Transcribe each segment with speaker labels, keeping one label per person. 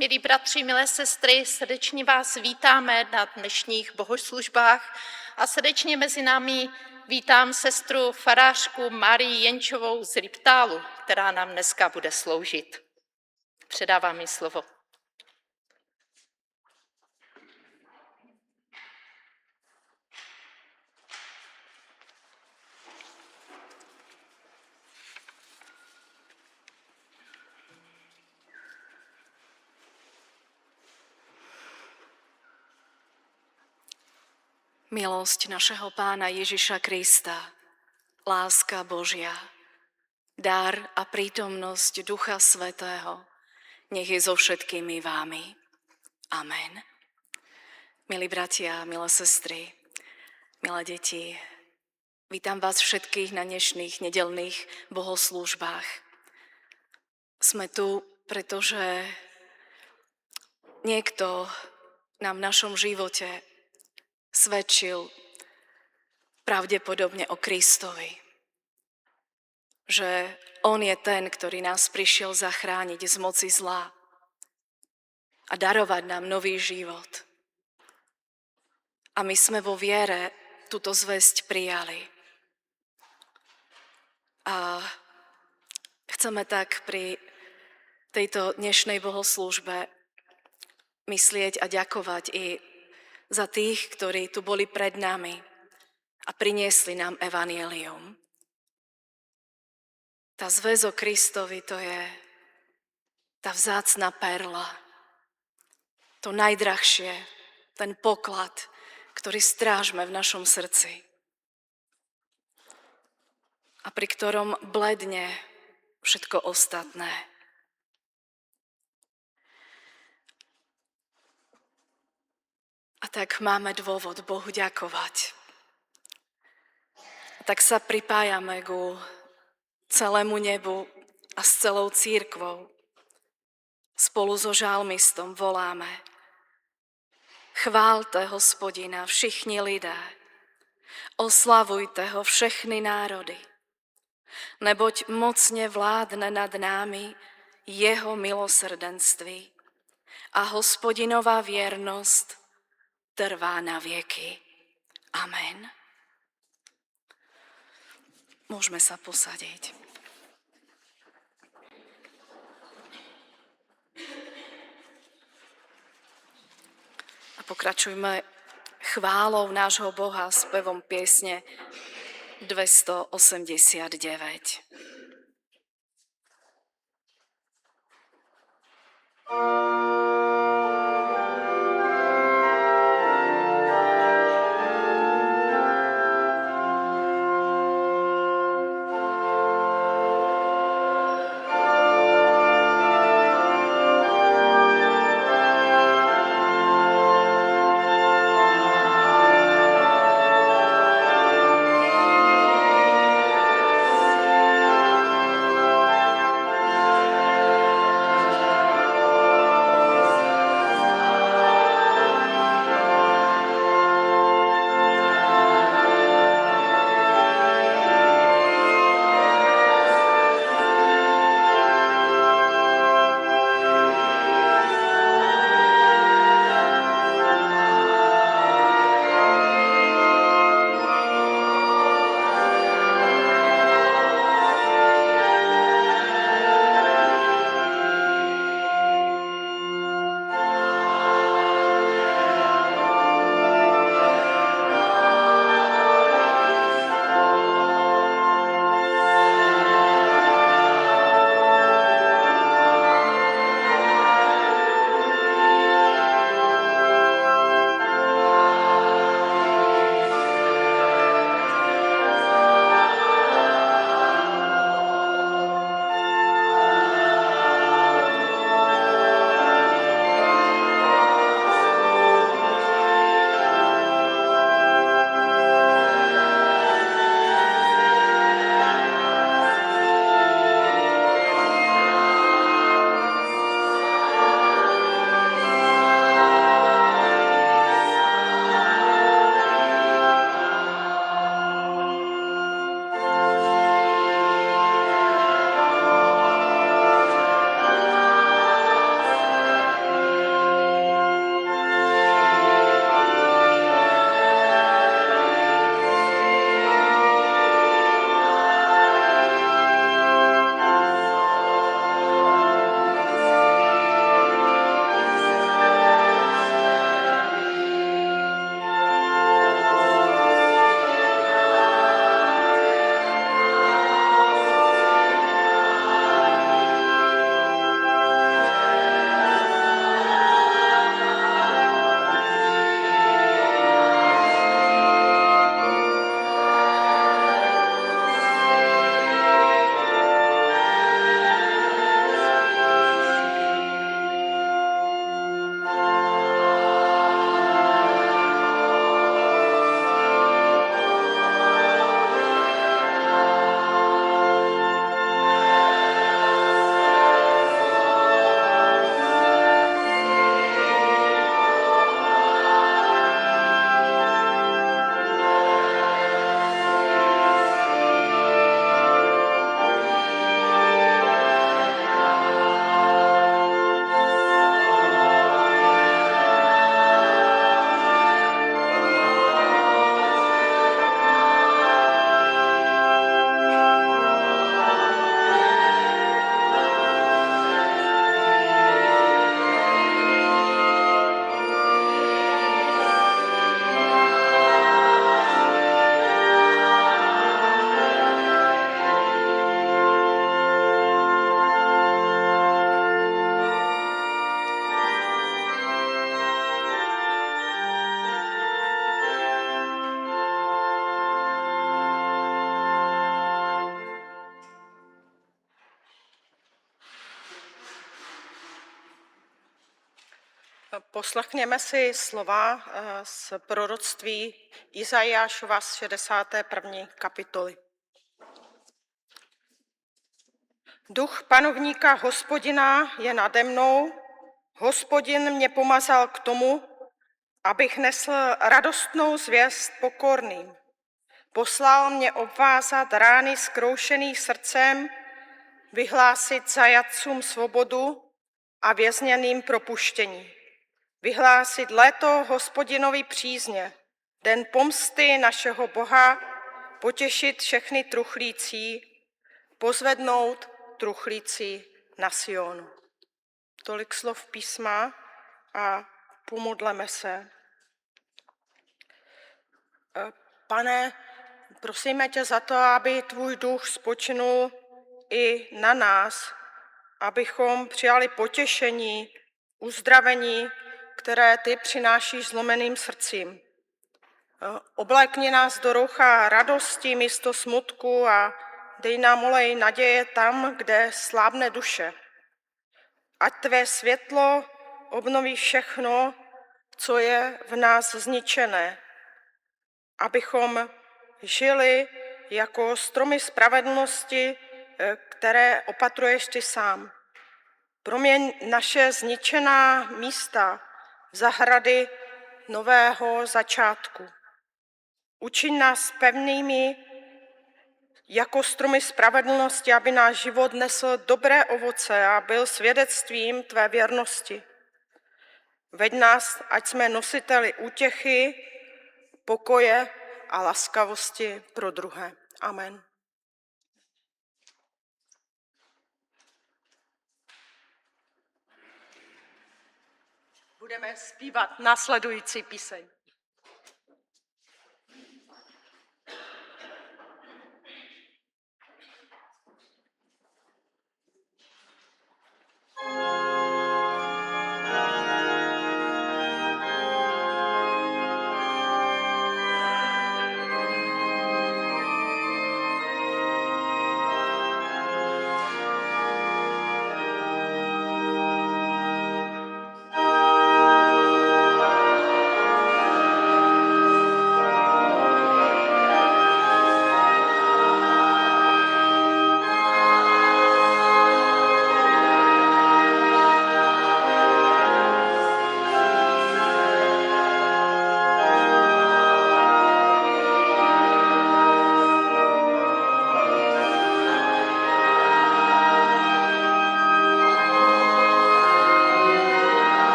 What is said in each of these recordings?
Speaker 1: Milí bratři, milé sestry, srdečně vás vítáme na dnešních bohoslužbách a srdečně mezi námi vítám sestru farářku Marii Jenčovou z Liptálu, která nám dneska bude sloužit. Předávám jí slovo.
Speaker 2: Milosť našeho Pána Ježiša Krista, láska Božia, dar a prítomnosť Ducha Svätého, nech je so všetkými vámi. Amen. Milí bratia, milé sestry, milé deti, vítam vás všetkých na dnešných nedeľných bohoslúžbách. Sme tu, pretože niekto nám v našom živote svedčil pravdepodobne o Kristovi. Že on je ten, ktorý nás prišiel zachrániť z moci zla a darovať nám nový život. A my sme vo viere túto zvesť prijali. A chceme tak pri tejto dnešnej bohoslúžbe myslieť a ďakovať i za tých, ktorí tu boli pred nami a priniesli nám evanjelium. Tá zvesť o Kristovi, to je tá vzácna perla, to najdrahšie, ten poklad, ktorý strážme v našom srdci a pri ktorom bledne všetko ostatné. A tak máme dôvod Bohu ďakovať. A tak sa pripájame ku celému nebu a s celou cirkvou. Spolu so žalmistom voláme: Chválte Hospodina všichni lidé, oslavujte ho všechny národy, neboť mocne vládne nad námi jeho milosrdenství a Hospodinová viernosť trvá na vieky. Amen. Môžeme sa posadiť. A pokračujme chválou nášho Boha spevom piesne 289.
Speaker 3: Poslechněme si slova z proroctví Izajášova z 61. kapitoly. Duch panovníka Hospodina je nade mnou, Hospodin mě pomazal k tomu, abych nesl radostnou zvěst pokorným. Poslal mě obvázat rány zkroušených srdcem, vyhlásit zajatcům svobodu a vězněným propuštění. Vyhlásit léto Hospodinovi přízně, den pomsty našeho Boha, potěšit všechny truchlící, pozvednout truchlící na Sionu. Tolik slov písma a pomodleme se. Pane, prosíme tě za to, aby tvůj duch spočinul i na nás, abychom přijali potěšení, uzdravení, které ty přinášíš zlomeným srdcím. Oblékni nás do roucha radosti místo smutku a dej nám olej naděje tam, kde slábne duše. Ať tvé světlo obnoví všechno, co je v nás zničené, abychom žili jako stromy spravedlnosti, které opatruješ ty sám. Proměň naše zničená místa v zahrady nového začátku. Učiň nás pevnými jako stromy spravedlnosti, aby náš život nesl dobré ovoce a byl svědectvím tvé věrnosti. Veď nás, ať jsme nositeli útěchy, pokoje a laskavosti pro druhé. Amen. Budeme zpívat následující píseň.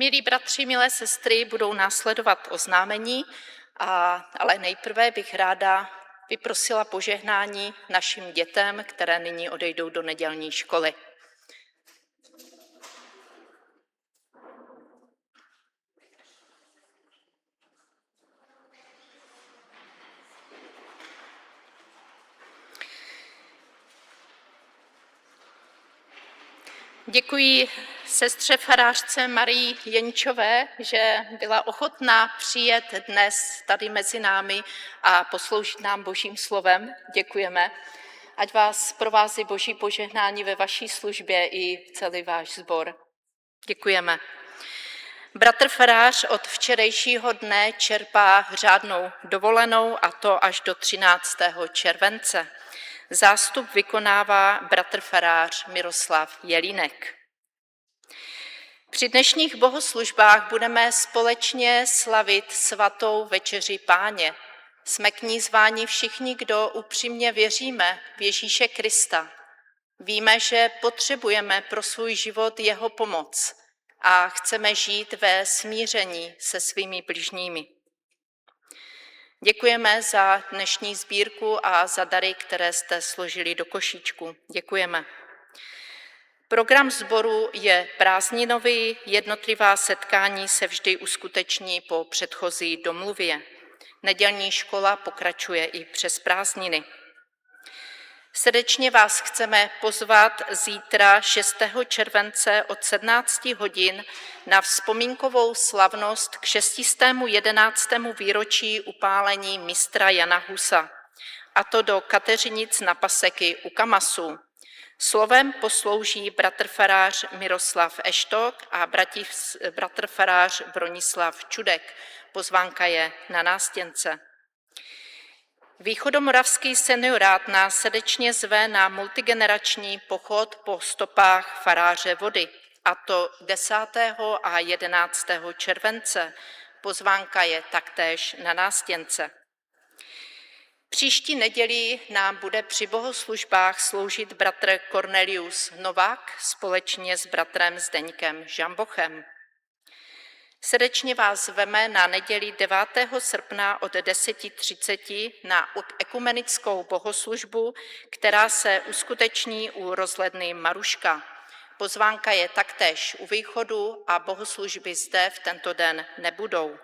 Speaker 1: Milí bratři, milé sestry, budou následovat oznámení, ale nejprve bych ráda vyprosila požehnání našim dětem, které nyní odejdou do nedělní školy. Děkuji sestře farářce Marii Jenčové, že byla ochotná přijet dnes tady mezi námi a posloužit nám Božím slovem. Děkujeme. Ať vás provází Boží požehnání ve vaší službě i celý váš sbor. Děkujeme. Bratr farář od včerejšího dne čerpá řádnou dovolenou, a to až do 13. července. Zástup vykonává bratr farář Miroslav Jelínek. Při dnešních bohoslužbách budeme společně slavit svatou večeři Páně. Jsme k ní zváni všichni, kdo upřímně věříme v Ježíše Krista. Víme, že potřebujeme pro svůj život jeho pomoc a chceme žít ve smíření se svými bližními. Děkujeme za dnešní sbírku a za dary, které jste složili do košíčku. Děkujeme. Program sboru je prázdninový, jednotlivá setkání se vždy uskuteční po předchozí domluvě. Nedělní škola pokračuje i přes prázdniny. Srdečně vás chceme pozvat zítra 6. července od 17 hodin na vzpomínkovou slavnost k 611. výročí upálení mistra Jana Husa, a to do Kateřinic na Paseky u Kamasu. Slovem poslouží bratr farář Miroslav Eštok a bratr farář Bronislav Čudek. Pozvánka je na nástěnce. Východomoravský seniorát nás srdečně zve na multigenerační pochod po stopách faráře Vody, a to 10. a 11. července. Pozvánka je taktéž na nástěnce. Příští neděli nám bude při bohoslužbách sloužit bratr Cornelius Novák společně s bratrem Zdeňkem Žambochem. Srdečně vás zveme na neděli 9. srpna od 10:30 na ekumenickou bohoslužbu, která se uskuteční u rozhledny Maruška. Pozvánka je taktéž u východu a bohoslužby zde v tento den nebudou.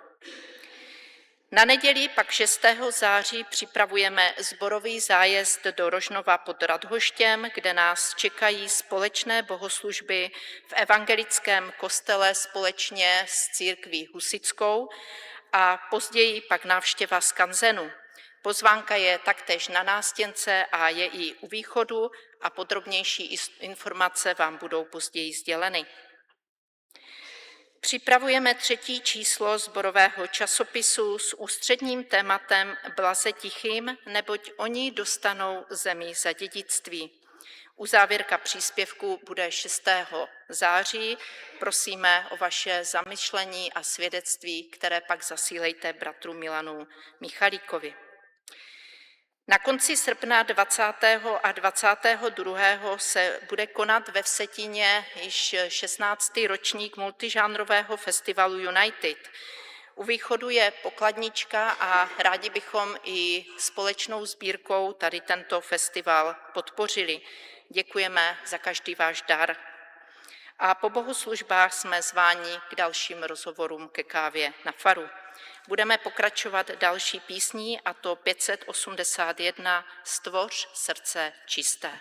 Speaker 1: Na neděli pak 6. září připravujeme sborový zájezd do Rožnova pod Radhoštěm, kde nás čekají společné bohoslužby v evangelickém kostele společně s církví husitskou a později pak návštěva skanzenu. Pozvánka je taktéž na nástěnce a je i u východu a podrobnější informace vám budou později sděleny. Připravujeme 3. číslo sborového časopisu s ústředním tématem Blaze tichým, neboť oni dostanou zemi za dědictví. Uzávěrka příspěvku bude 6. září. Prosíme o vaše zamyšlení a svědectví, které pak zasílejte bratru Milanu Michalíkovi. Na konci srpna 20. a 22. se bude konat ve Vsetíně již 16. ročník multižánrového festivalu United. U východu je pokladnička a rádi bychom i společnou sbírkou tady tento festival podpořili. Děkujeme za každý váš dar. A po bohoslužbách jsme zváni k dalším rozhovorům ke kávě na faru. Budeme pokračovat další písní, a to 581 Stvoř srdce čisté.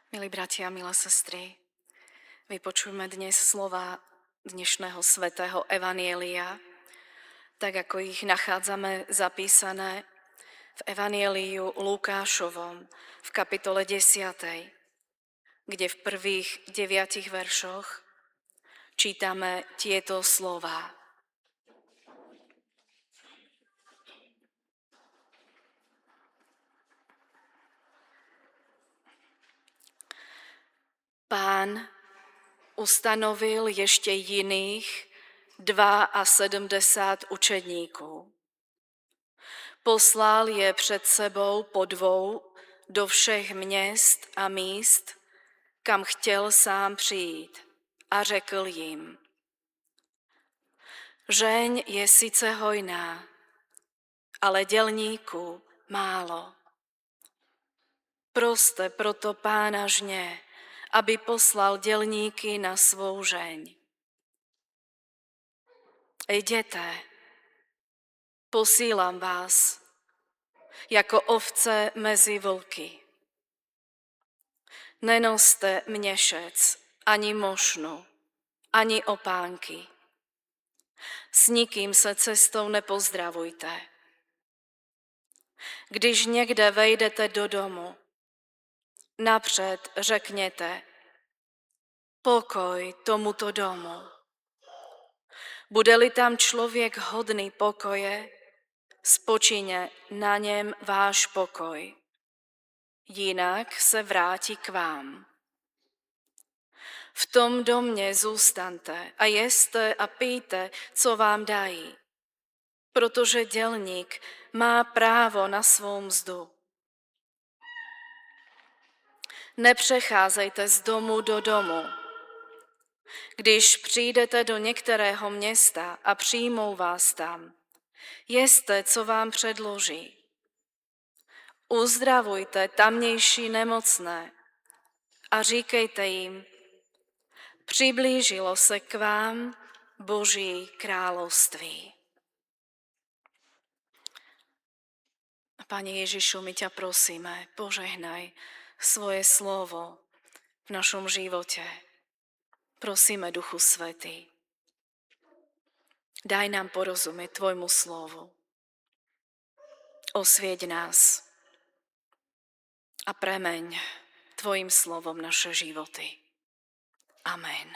Speaker 2: Milí bratia, milé sestry, vypočujme dnes slova dnešného svätého evanjelia, tak ako ich nachádzame zapísané v Evangeliu Lukášovom v kapitole 10, kde v prvých 9 veršoch čítame tieto slová. Pán ustanovil ešte iných 72 učedníkov. Poslal je před sebou po dvou do všech měst a míst, kam chtěl sám přijít, a řekl jim: Žeň je sice hojná, ale dělníků málo. Proste proto Pána žně, aby poslal dělníky na svou žeň. Jděte, posílám vás jako ovce mezi vlky. Nenoste měšec, ani mošnu, ani opánky. S nikým se cestou nepozdravujte. Když někde vejdete do domu, napřed řekněte: Pokoj tomuto domu. Bude-li tam člověk hodný pokoje, spočíne na něm váš pokoj. Jinak se vrátí k vám. V tom domě zůstaňte a jeste a pijte, co vám dají, protože dělník má právo na svou mzdu. Nepřecházejte z domu do domu. Když přijdete do některého města a přijmou vás tam, jeste, co vám předloží. Uzdravujte tamnější nemocné a říkejte jim: Přiblížilo se k vám Boží kráľovství. Pane Ježišu, my ťa prosíme, požehnaj svoje slovo v našom živote. Prosíme, Duchu Svätý, daj nám porozumieť tvojmu slovu. Osvieť nás a premeň tvojim slovom naše životy. Amen.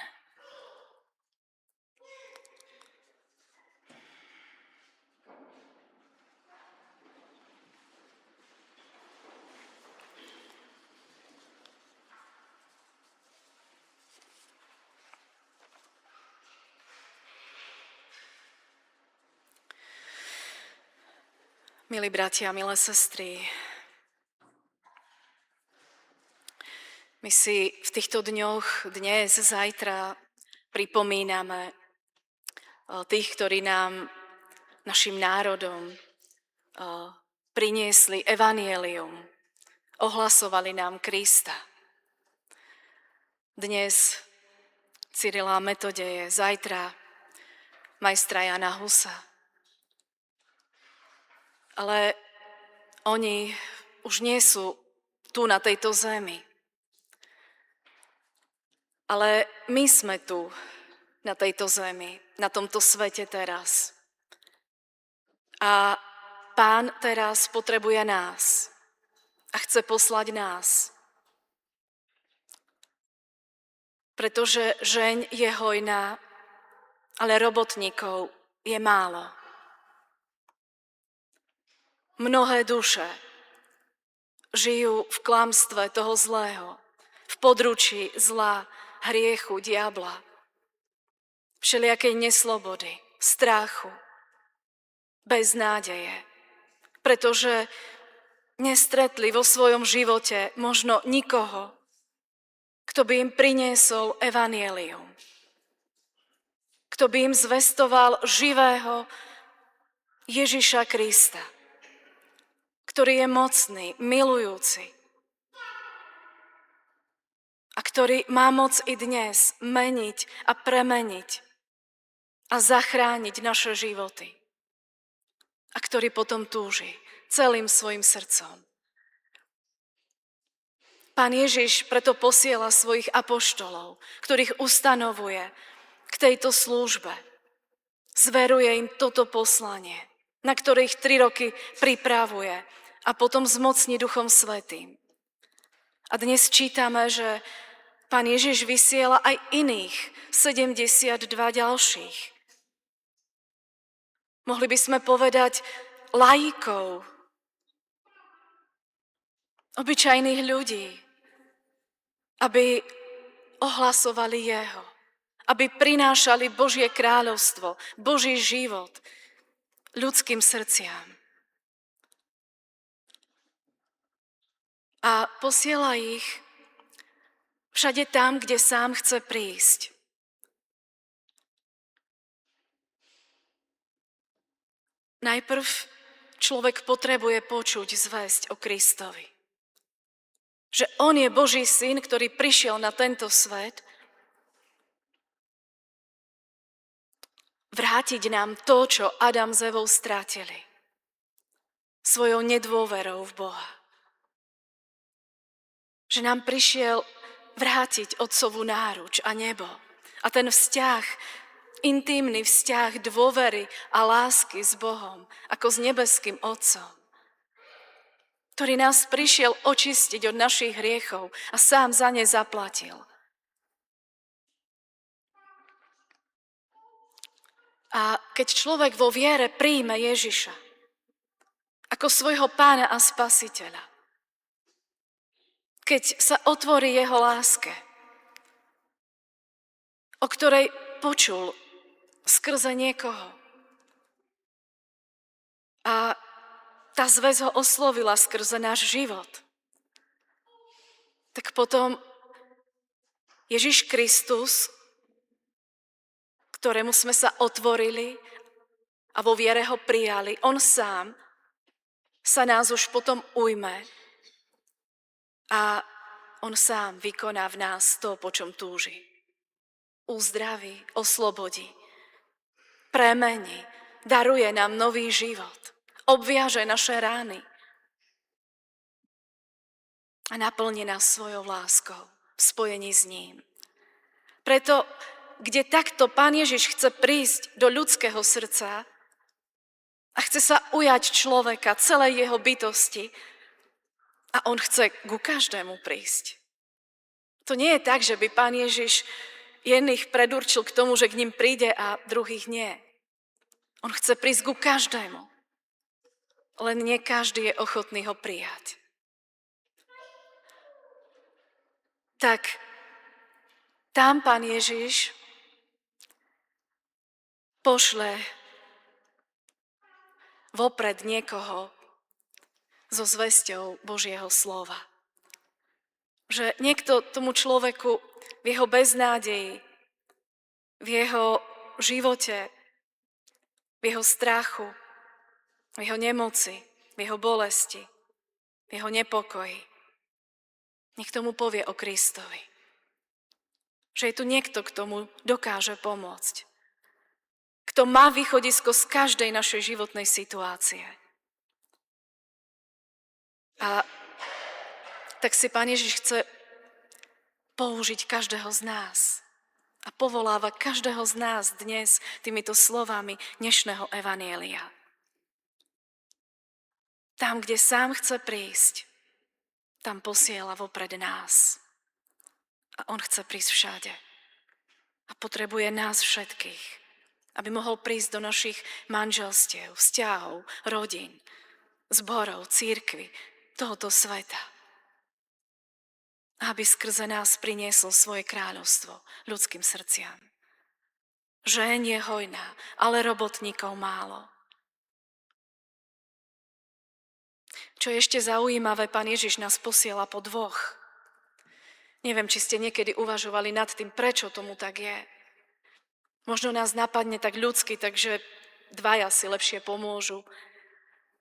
Speaker 2: Milí bratia, milé sestry, my si v týchto dňoch, dnes, zajtra pripomíname tých, ktorí nám, našim národom, priniesli evanjelium, ohlasovali nám Krista. Dnes Cyrila Metodeje, zajtra majstra Jana Husa. Ale oni už nie sú tu na tejto zemi. Ale my sme tu na tejto zemi, na tomto svete teraz. A Pán teraz potrebuje nás a chce poslať nás. Pretože žeň je hojná, ale robotníkov je málo. Mnohé duše žijú v klamstve toho zlého, v područí zla, hriechu, diabla, všelijakej neslobody, strachu, beznádeje, pretože nestretli vo svojom živote možno nikoho, kto by im priniesol evanjelium, kto by im zvestoval živého Ježiša Krista, ktorý je mocný, milujúci a ktorý má moc i dnes meniť a premeniť a zachrániť naše životy a ktorý potom túži celým svojim srdcom, Pán Ježiš preto posiela svojich apoštolov, ktorých ustanovuje k tejto službe. Zveruje im toto poslanie, na ktoré ich 3 roky pripravuje a potom zmocní Duchom Svätým. A dnes čítame, že Pán Ježiš vysiela aj iných 72 ďalších. Mohli by sme povedať laikov, obyčajných ľudí, aby ohlasovali jeho, aby prinášali Božie kráľovstvo, Boží život ľudským srdciam. A posiela ich všade tam, kde sám chce prísť. Najprv človek potrebuje počuť zvesť o Kristovi. Že on je Boží syn, ktorý prišiel na tento svet vrátiť nám to, čo Adam s Evou strátili. Svojou nedôverou v Boha. Že nám prišiel vrátiť Otcovú náruč a nebo. A ten vzťah, intímny vzťah dôvery a lásky s Bohom, ako s nebeským Otcom, ktorý nás prišiel očistiť od našich hriechov a sám za ne zaplatil. A keď človek vo viere príjme Ježiša ako svojho pána a spasiteľa, keď sa otvorí jeho láske, o ktorej počul skrze niekoho, a tá zväz ho oslovila skrze náš život, tak potom Ježiš Kristus, ktorému sme sa otvorili a vo viere ho prijali, on sám sa nás už potom ujme a on sám vykoná v nás to, po čom túži. Uzdraví, oslobodí, premení, daruje nám nový život, obviaže naše rány a naplní nás svojou láskou v spojení s ním. Preto, kde takto Pán Ježiš chce prísť do ľudského srdca a chce sa ujať človeka, celej jeho bytosti, a on chce ku každému prísť. To nie je tak, že by Pán Ježiš jedných predurčil k tomu, že k ním príde a druhých nie. On chce prísť ku každému. Len nie každý je ochotný ho prijať. Tak tam Pán Ježiš pošle vopred niekoho so zvesťou Božieho slova. Že niekto tomu človeku v jeho beznádeji, v jeho živote, v jeho strachu, v jeho nemoci, v jeho bolesti, v jeho nepokoji, nech tomu povie o Kristovi. Že je tu niekto, kto mu dokáže pomôcť. Kto má východisko z každej našej životnej situácie. A tak si Pán Ježiš chce použiť každého z nás. A povoláva každého z nás dnes týmito slovami dnešného evanjelia. Tam, kde sám chce prísť, tam posiela vopred nás. A on chce prísť všade. A potrebuje nás všetkých, aby mohol prísť do našich manželstiev, vzťahov, rodín, zborov, cirkvi, tohoto sveta. Aby skrze nás priniesol svoje kráľovstvo ľudským srdciam. Žeň je hojná, ale robotníkov málo. Čo je ešte zaujímavé, Pán Ježiš nás posiela po 2. Neviem, či ste niekedy uvažovali nad tým, prečo tomu tak je. Možno nás napadne tak ľudsky, takže 2 si lepšie pomôžu,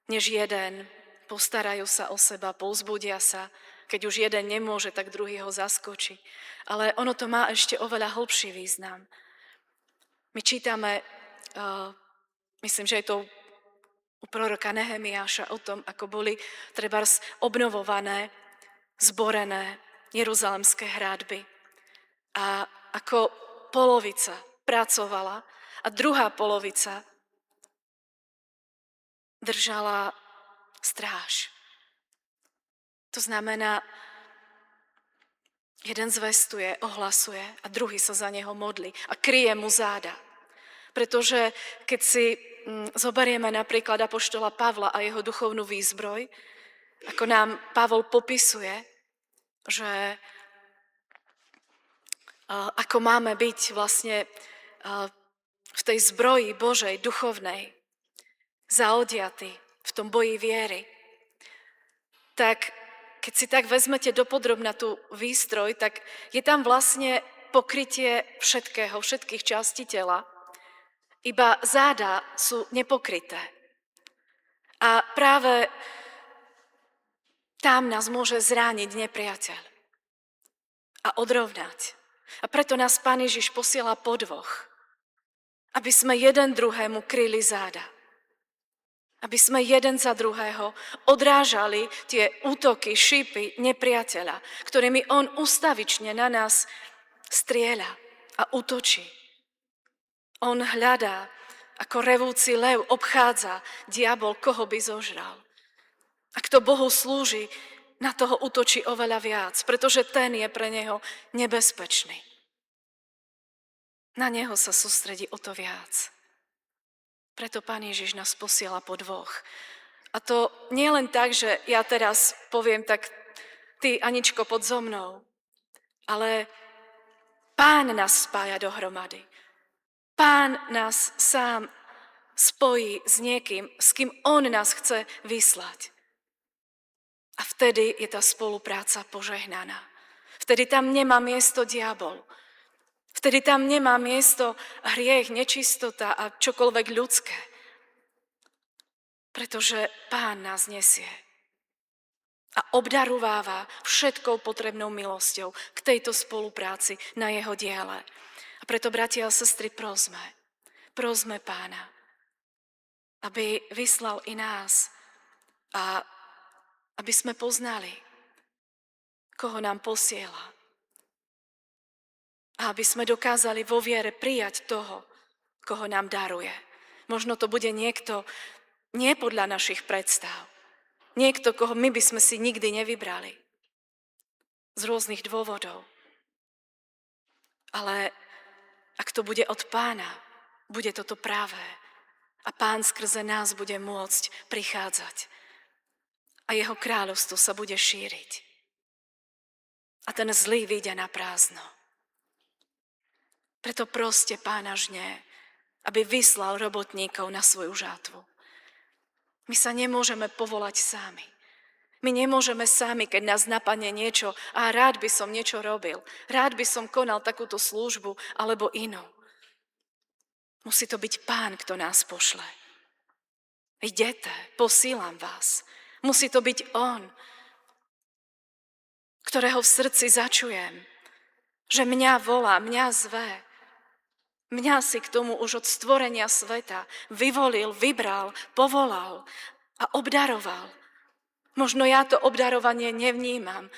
Speaker 2: než 1. Postarajú sa o seba, povzbudia sa. Keď už jeden nemôže, tak druhý ho zaskočí. Ale ono to má ešte oveľa hlbší význam. My čítame, myslím, že je to u proroka Nehemiáša o tom, ako boli trebárs obnovované zborené jeruzalemské hradby. A ako polovica pracovala a druhá polovica držala stráž. To znamená, jeden zvestuje, ohlasuje a druhý sa za neho modlí a kryje mu záda. Pretože keď si zoberieme napríklad apoštola Pavla a jeho duchovnú výzbroj, ako nám Pavol popisuje, že ako máme byť vlastne v tej zbroji Božej, duchovnej, zaodiaty v tom boji viery, tak keď si tak vezmete dopodrobna tú výstroj, tak je tam vlastne pokrytie všetkého, všetkých častí tela. Iba záda sú nepokryté. A práve tam nás môže zrániť nepriateľ a odrovnať. A preto nás Pán Ježiš posiela po dvoch, aby sme jeden druhému kryli záda. Aby sme jeden za druhého odrážali tie útoky, šípy nepriateľa, ktorými on ustavične na nás strieľa a útočí. On hľadá, ako revúci lev obchádza diabol, koho by zožral. A kto Bohu slúži, na toho útočí oveľa viac, pretože ten je pre neho nebezpečný. Na neho sa sústredí o to viac. Preto Pán Ježiš nás posiela po dvoch. A to nie len tak, že ja teraz poviem tak, ty Aničko, poď so mnou, ale Pán nás spája dohromady. Pán nás sám spojí s niekým, s kým on nás chce vyslať. A vtedy je tá spolupráca požehnaná. Vtedy tam nemá miesto diabol. Vtedy tam nemá miesto hriech, nečistota a čokoľvek ľudské. Pretože Pán nás nesie a obdarováva všetkou potrebnou milosťou k tejto spolupráci na jeho diele. A preto, bratia a sestry, prosme Pána, aby vyslal i nás a aby sme poznali, koho nám posiela. A aby sme dokázali vo viere prijať toho, koho nám daruje. Možno to bude niekto nie podľa našich predstav. Niekto, koho my by sme si nikdy nevybrali. Z rôznych dôvodov. Ale ak to bude od Pána, bude toto pravé. A Pán skrze nás bude môcť prichádzať. A jeho kráľovstvo sa bude šíriť. A ten zlý vyjde na prázdno. Preto proste Pána žne, aby vyslal robotníkov na svoju žátvu. My sa nemôžeme povolať sami. My nemôžeme sami, keď nás napadne niečo a rád by som niečo robil, rád by som konal takúto službu alebo inú. Musí to byť Pán, kto nás pošle. Idete, posílam vás. Musí to byť on, ktorého v srdci začujem, že mňa volá, mňa zve. Mňa si k tomu už od stvorenia sveta vyvolil, vybral, povolal a obdaroval. Možno ja to obdarovanie nevnímam,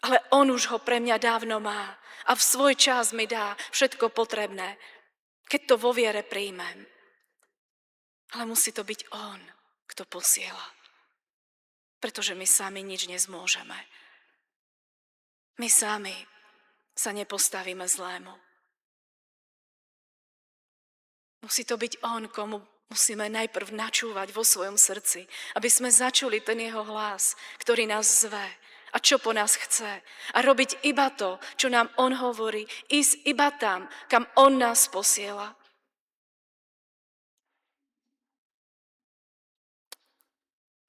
Speaker 2: ale on už ho pre mňa dávno má a v svoj čas mi dá všetko potrebné, keď to vo viere príjmem. Ale musí to byť on, kto posiela. Pretože my sami nič nezmôžeme. My sami sa nepostavíme zlému. Musí to byť on, komu musíme najprv načúvať vo svojom srdci, aby sme začuli ten jeho hlas, ktorý nás zve a čo po nás chce. A robiť iba to, čo nám on hovorí, ísť iba tam, kam on nás posiela.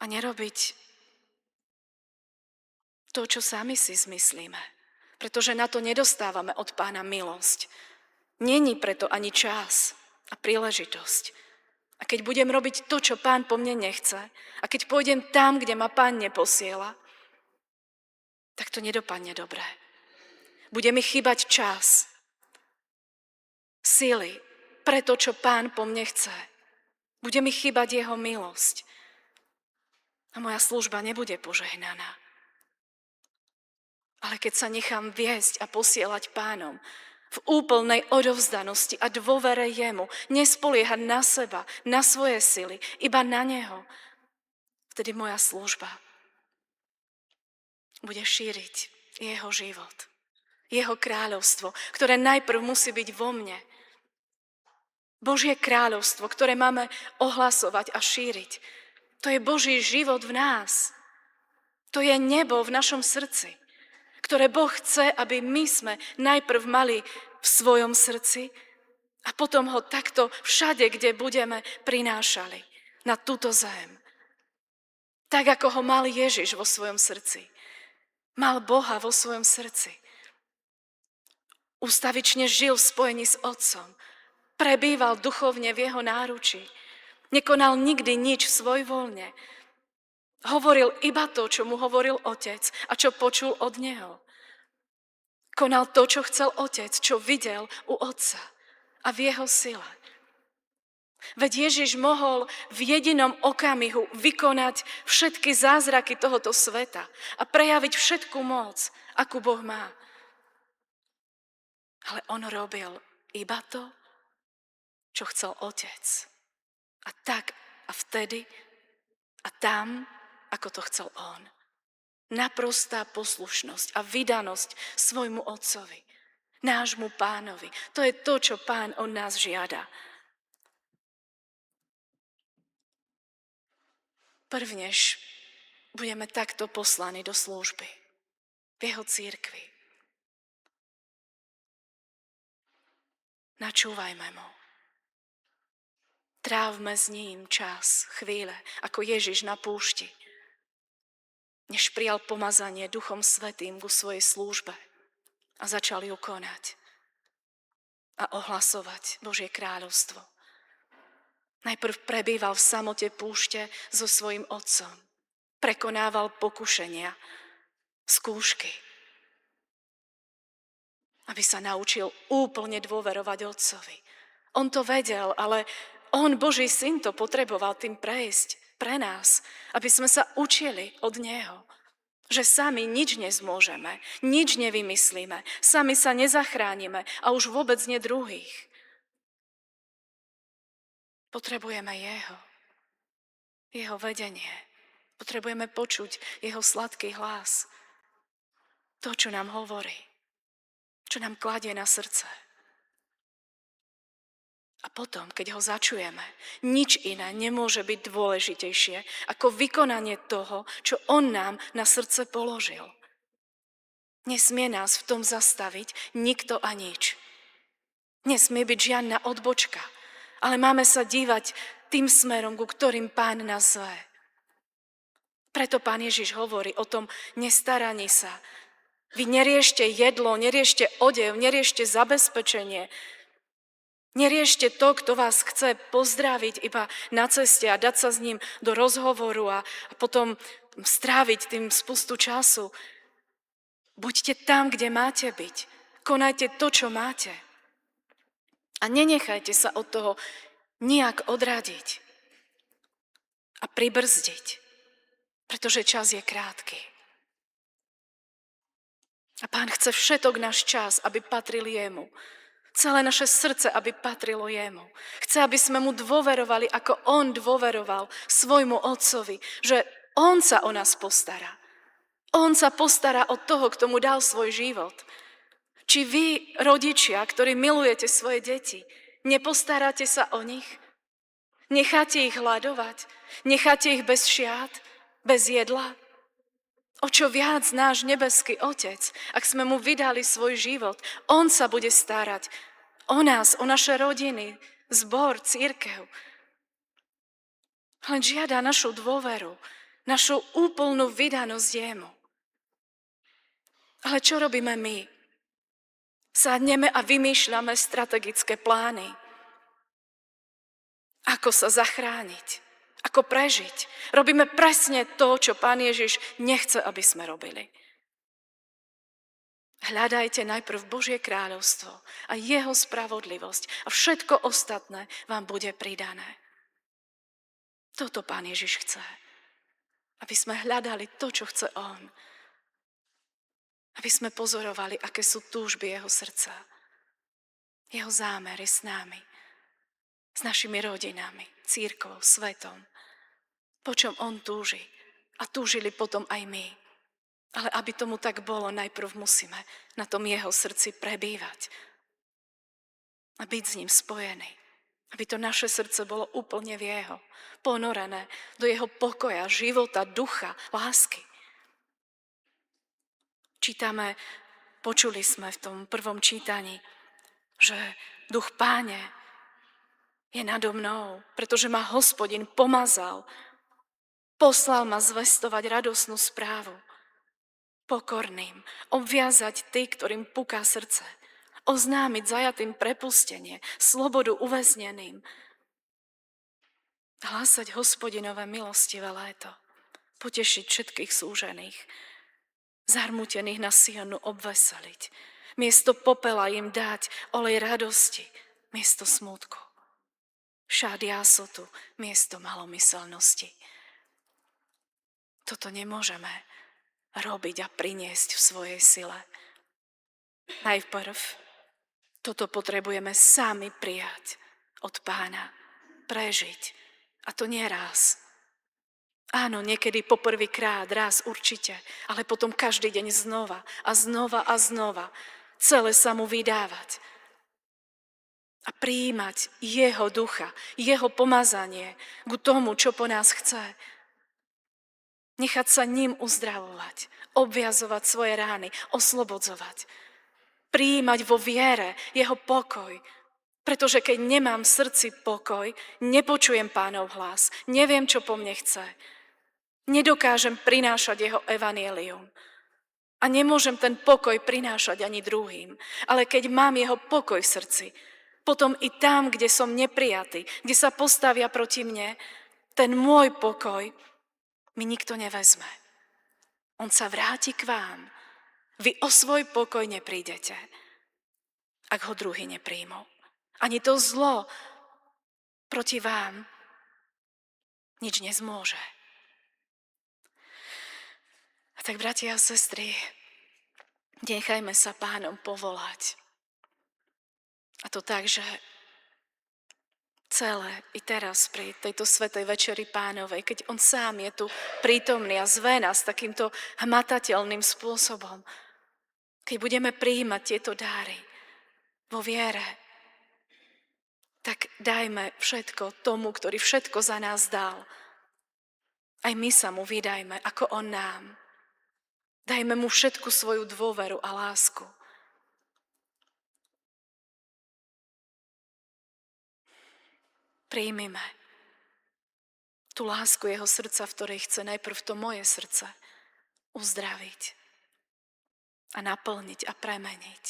Speaker 2: A nerobiť to, čo sami si zmyslíme. Pretože na to nedostávame od Pána milosť. Není preto ani čas a príležitosť. A keď budem robiť to, čo Pán po mne nechce, a keď pôjdem tam, kde ma Pán neposiela, tak to nedopadne dobre. Bude mi chýbať čas, sily pre to, čo Pán po mne chce. Bude mi chýbať jeho milosť. A moja služba nebude požehnaná. Ale keď sa nechám viesť a posielať Pánom v úplnej odovzdanosti a dôvere jemu, nespoliehať na seba, na svoje sily, iba na neho, vtedy moja služba bude šíriť jeho život, jeho kráľovstvo, ktoré najprv musí byť vo mne. Božie kráľovstvo, ktoré máme ohlasovať a šíriť. To je Boží život v nás. To je nebo v našom srdci, ktoré Boh chce, aby my sme najprv mali v svojom srdci a potom ho takto všade, kde budeme, prinášali na túto zem. Tak, ako ho mal Ježiš vo svojom srdci. Mal Boha vo svojom srdci. Ustavične žil v spojení s Otcom. Prebýval duchovne v jeho náručí. Nekonal nikdy nič svojvoľne. Hovoril iba to, čo mu hovoril Otec a čo počul od neho. Konal to, čo chcel Otec, čo videl u Otca a v jeho sile. Veď Ježiš mohol v jedinom okamihu vykonať všetky zázraky tohoto sveta a prejaviť všetku moc, akú Boh má. Ale on robil iba to, čo chcel Otec. A tak a vtedy a tam, ako to chcel on. Naprostá poslušnosť a vydanosť svojmu Otcovi, nášmu Pánovi. To je to, čo Pán od nás žiada. Prvnež budeme takto poslaní do služby v jeho cirkvi. Načúvajme mu. Trávme s ním čas, chvíle, ako Ježiš na púšti, než prijal pomazanie Duchom Svätým ku svojej službe a začal ju konať a ohlasovať Božie kráľovstvo. Najprv prebýval v samote púšte so svojím Otcom. Prekonával pokušenia, skúšky, aby sa naučil úplne dôverovať Otcovi. On to vedel, ale on, Boží syn, to potreboval tým prejsť pre nás, aby sme sa učili od neho. Že sami nič nezmôžeme, nič nevymyslíme, sami sa nezachránime a už vôbec nie druhých. Potrebujeme jeho vedenie. Potrebujeme počuť jeho sladký hlas. To, čo nám hovorí, čo nám kladie na srdce. A potom, keď ho začujeme, nič iné nemôže byť dôležitejšie ako vykonanie toho, čo on nám na srdce položil. Nesmie nás v tom zastaviť nikto a nič. Nesmie byť žiadna odbočka, ale máme sa dívať tým smerom, ku ktorým Pán nás zve. Preto Pán Ježiš hovorí o tom nestaraní sa. Vy neriešte jedlo, neriešte odev, neriešte zabezpečenie. Neriešte to, kto vás chce pozdraviť iba na ceste a dať sa s ním do rozhovoru a potom stráviť tým spustu času. Buďte tam, kde máte byť. Konajte to, čo máte. A nenechajte sa od toho nijak odradiť a pribrzdiť, pretože čas je krátky. A Pán chce všetok náš čas, aby patril jemu. Celé naše srdce, aby patrilo jemu. Chce, aby sme mu dôverovali, ako on dôveroval svojmu Otcovi, že on sa o nás postará. On sa postará o toho, kto mu dal svoj život. Či vy, rodičia, ktorí milujete svoje deti, nepostaráte sa o nich? Necháte ich hladovať? Necháte ich bez šiat, bez jedla? O čo viac náš nebeský Otec, ak sme mu vydali svoj život, on sa bude starať o nás, o naše rodiny, zbor, cirkev. Len žiada našu dôveru, našu úplnú vydanosť jemu. Ale čo robíme my? Sadneme a vymýšľame strategické plány. Ako sa zachrániť? Ako prežiť? Robíme presne to, čo Pán Ježiš nechce, aby sme robili. Hľadajte najprv Božie kráľovstvo a jeho spravodlivosť a všetko ostatné vám bude pridané. Toto Pán Ježiš chce. Aby sme hľadali to, čo chce on. Aby sme pozorovali, aké sú túžby jeho srdca. Jeho zámery s nami, s našimi rodinami, cirkvou, svetom. Po čom on túži. A túžili potom aj my. Ale aby tomu tak bolo, najprv musíme na tom jeho srdci prebývať. A byť s ním spojený. Aby to naše srdce bolo úplne v jeho. Ponorené do jeho pokoja, života, ducha, lásky. Čítame, počuli sme v tom prvom čítaní, že duch Páne je nado mnou, pretože ma Hospodin pomazal. Poslal ma zvestovať radosnú správu. Pokorným, obviazať tí, ktorým puká srdce. Oznámiť zajatým prepustenie, slobodu uväzneným. Hlásať Hospodinové milostivé léto. Potešiť všetkých súžených. Zarmutených na Sionu obveseliť. Miesto popela im dať olej radosti, miesto smútku. Šád jásotu, miesto malomyselnosti. Toto nemôžeme robiť a priniesť v svojej sile. Najprv toto potrebujeme sami prijať od Pána, prežiť. A to nie raz. Áno, niekedy poprvýkrát, raz určite, ale potom každý deň znova a znova a znova. Celé sa mu vydávať. A prijímať jeho ducha, jeho pomazanie k tomu, čo po nás chce. Nechať sa ním uzdravovať, obviazovať svoje rány, oslobodzovať. Prijímať vo viere jeho pokoj. Pretože keď nemám v srdci pokoj, nepočujem Pánov hlas, neviem, čo po mne chce. Nedokážem prinášať jeho evanjelium. A nemôžem ten pokoj prinášať ani druhým. Ale keď mám jeho pokoj v srdci, potom i tam, kde som neprijatý, kde sa postavia proti mne, ten môj pokoj mi nikto nevezme. On sa vráti k vám. Vy o svoj pokoj neprídete, ak ho druhý nepríjmú. Ani to zlo proti vám nič nezmôže. A tak, bratia a sestry, nechajme sa Pánom povolať. A to tak, že celé i teraz pri tejto svätej večeri Pánovej, keď on sám je tu prítomný a zve nás takýmto hmatateľným spôsobom, keď budeme prijímať tieto dáry vo viere, tak dajme všetko tomu, ktorý všetko za nás dal. Aj my sa mu vydajme, ako on nám. Dajme mu všetku svoju dôveru a lásku. Prijmime tú lásku jeho srdca, v ktorej chce najprv to moje srdce uzdraviť a naplniť a premeniť.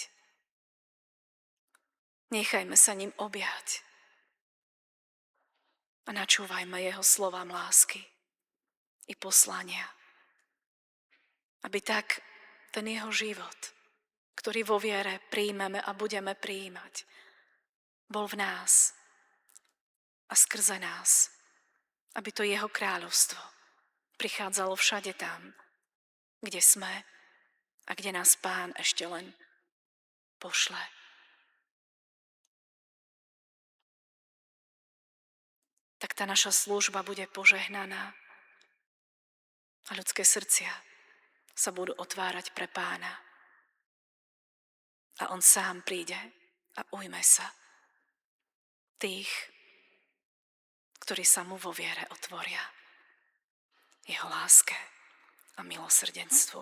Speaker 2: Nechajme sa ním objať a načúvajme jeho slovám lásky i poslania. Aby tak ten jeho život, ktorý vo viere príjmeme a budeme prijímať, bol v nás a skrze nás, aby to jeho kráľovstvo prichádzalo všade tam, kde sme a kde nás Pán ešte len pošle. Tak tá naša služba bude požehnaná a ľudské srdcia sa budú otvárať pre Pána. A on sám príde a ujme sa tých, ktorí sa mu vo viere otvoria jeho láske a milosrdenstvu.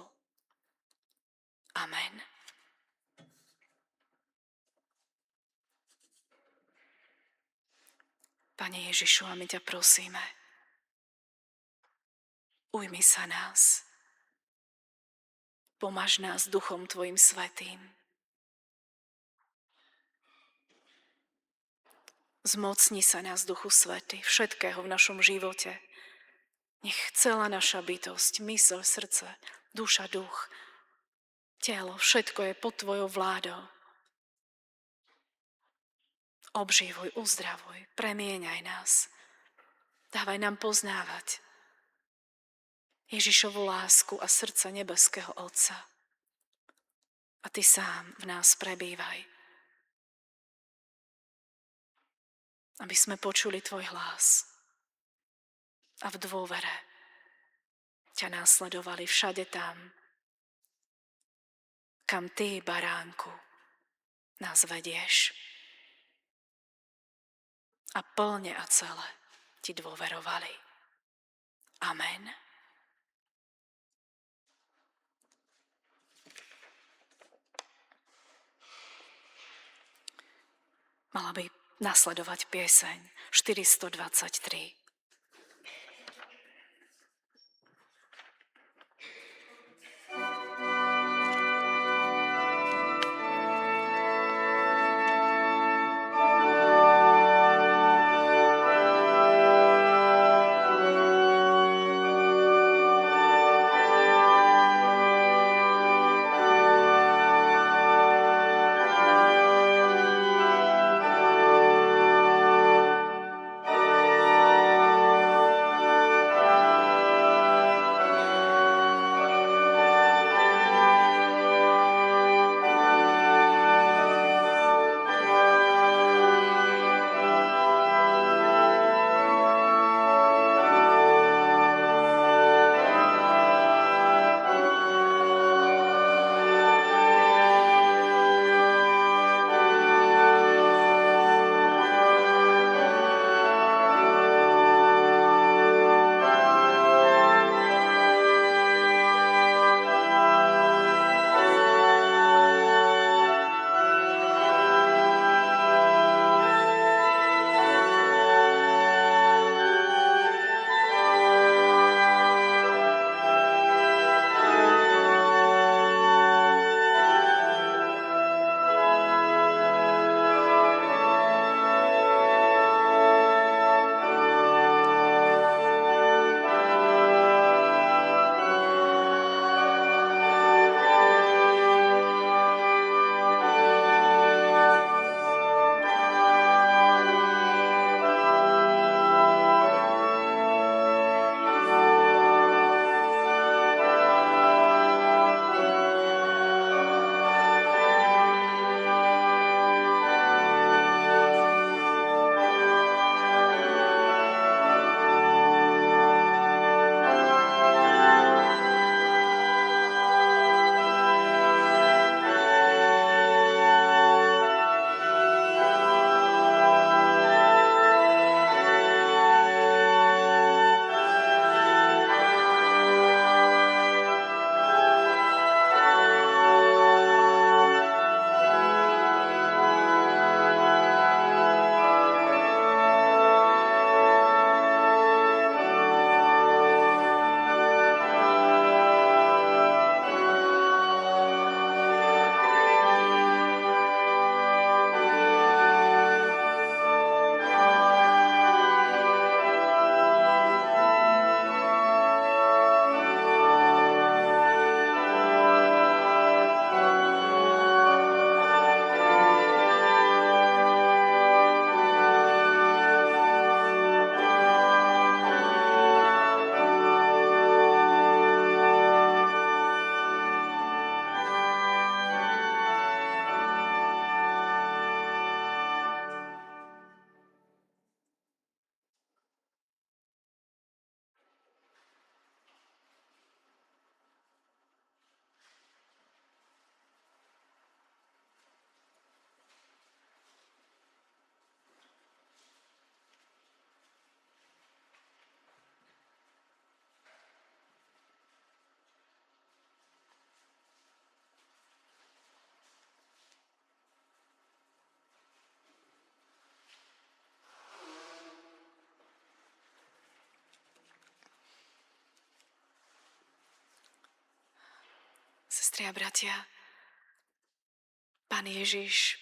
Speaker 2: Amen. Pane Ježišu, a my ťa prosíme, ujmi sa nás, pomaž nás Duchom Tvojim svätým. Zmocni sa nás, Duchu Svätý, všetkého v našom živote. Nech celá naša bytosť, myseľ, srdce, duša, duch, telo, všetko je pod Tvojou vládou. Obživuj, uzdravuj, premieňaj nás. Dávaj nám poznávať Ježišovu lásku a srdce nebeského Otca. A ty sám v nás prebývaj. Aby sme počuli tvoj hlas a v dôvere ťa následovali všade tam, kam ty, baránku, nás vedieš. A plne a celé ti dôverovali. Amen. Mala by nasledovať pieseň 423. Sestri a bratia, Pán Ježiš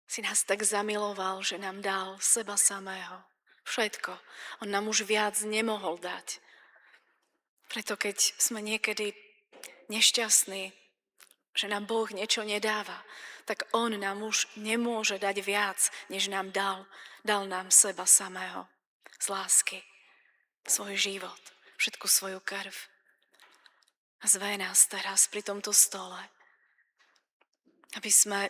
Speaker 2: si nás tak zamiloval, že nám dal seba samého. Všetko. On nám už viac nemohol dať. Preto keď sme niekedy nešťastní, že nám Boh niečo nedáva, tak On nám už nemôže dať viac, než nám dal. Dal nám seba samého. Z lásky. Svoj život. Všetku svoju krv. A zve nás teraz pri tomto stole, aby sme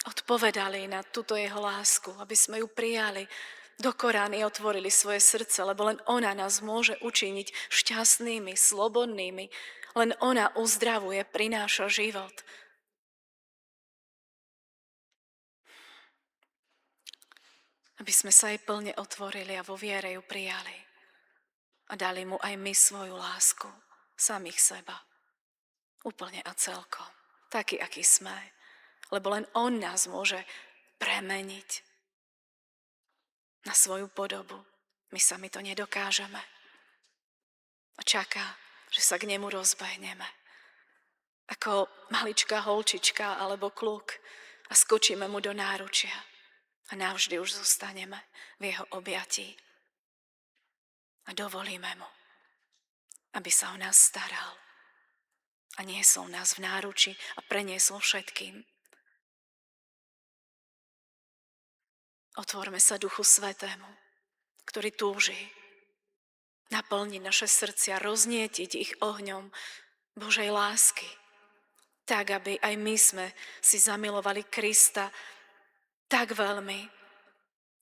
Speaker 2: odpovedali na túto jeho lásku, aby sme ju prijali do Korány, otvorili svoje srdce, lebo len ona nás môže učiniť šťastnými, slobodnými. Len ona uzdravuje, prináša život. Aby sme sa jej plne otvorili a vo viere ju prijali. A dali mu aj my svoju lásku, samých seba. Úplne a celkom. Taký, aký sme. Lebo len on nás môže premeniť na svoju podobu. My sami to nedokážeme. A čaká, že sa k nemu rozbehneme. Ako maličká holčička alebo kluk a skočíme mu do náručia. A navždy už zostaneme v jeho objatí. A dovolíme mu, aby sa o nás staral. A niesol nás v náruči a preniesol všetkým. Otvorme sa Duchu Svätému, ktorý túži naplniť naše srdcia, roznietiť ich ohňom Božej lásky, tak, aby aj my sme si zamilovali Krista tak veľmi,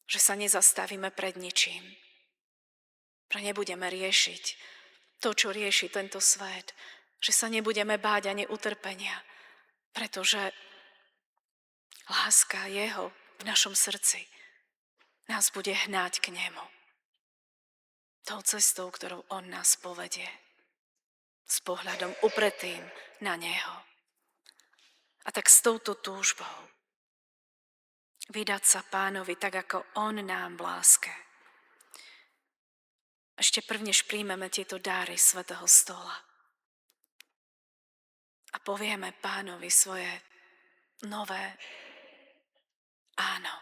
Speaker 2: že sa nezastavíme pred ničím. Že nebudeme riešiť to, čo rieši tento svet. Že sa nebudeme báť ani utrpenia, pretože láska jeho v našom srdci nás bude hnáť k nemu. Tou cestou, ktorou on nás povedie. S pohľadom upretým na neho. A tak s touto túžbou vydať sa Pánovi tak, ako on nám v láske. Ešte prvnež príjmeme tieto dáry svätého stola. A povieme Pánovi svoje nové áno.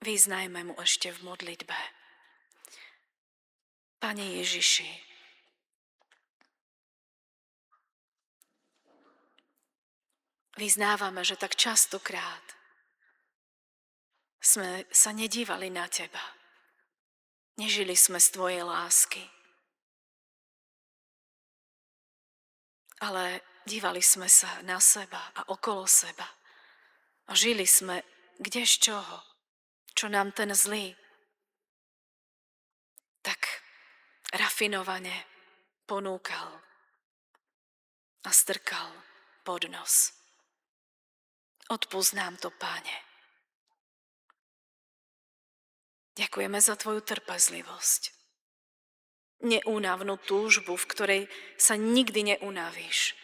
Speaker 2: Vyznajme mu ešte v modlitbe. Pane Ježiši, vyznávame, že tak častokrát sme sa nedívali na teba. Nežili sme z tvojej lásky. Ale dívali sme sa na seba a okolo seba. A žili sme kdež čoho, čo nám ten zlý tak rafinovane ponúkal a strkal pod nos. Odpusť nám to, Páne. Ďakujeme za tvoju trpezlivosť. Neúnavnú túžbu, v ktorej sa nikdy neunavíš.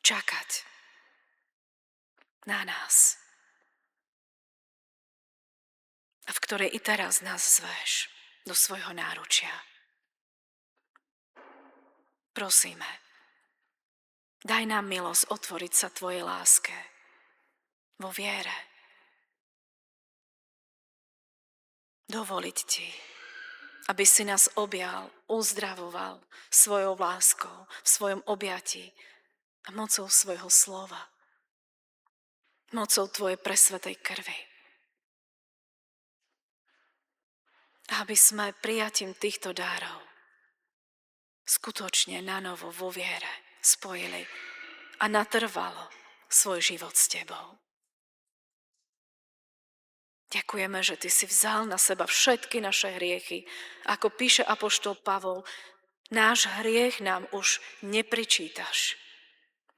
Speaker 2: Čakať na nás. A v ktorej i teraz nás zveš do svojho náručia. Prosíme, daj nám milosť otvoriť sa tvojej láske vo viere. Dovoliť ti, aby si nás objal, uzdravoval svojou láskou, v svojom objatí a mocou svojho slova, mocou tvojej presvätej krvi. A aby sme prijatím týchto dárov skutočne nanovo vo viere spojili a natrvalo svoj život s tebou. Ďakujeme, že ty si vzal na seba všetky naše hriechy. Ako píše apoštol Pavol, náš hriech nám už nepričítaš.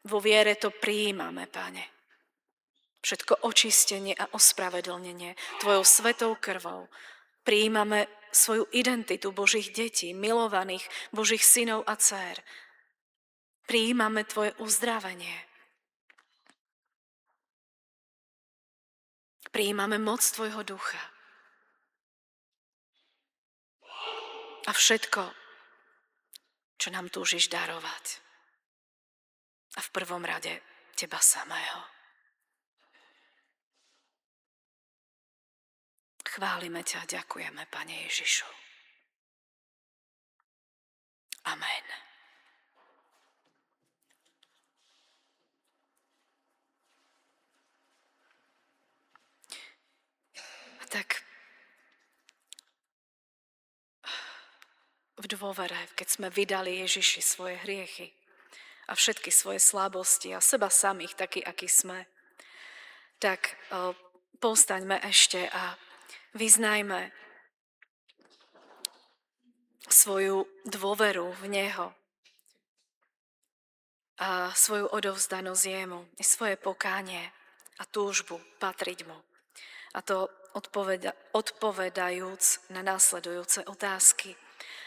Speaker 2: Vo viere to prijímame, Pane. Všetko očistenie a ospravedlnenie tvojou svetou krvou. Prijímame svoju identitu Božích detí, milovaných Božích synov a dcér. Prijímame tvoje uzdravenie. Prijímame moc tvojho ducha. A všetko, čo nám túžiš darovať. A v prvom rade teba samého. Chválime ťa a ďakujeme, Pane Ježišu. Amen. Tak v v dôvere, keď sme vydali Ježiši svoje hriechy a všetky svoje slabosti a seba samých, takí, akí sme, tak povstaňme ešte a vyznajme svoju dôveru v Neho a svoju odovzdanosť jemu, svoje pokánie a túžbu patriť mu. A to odpovedajúc na následujúce otázky.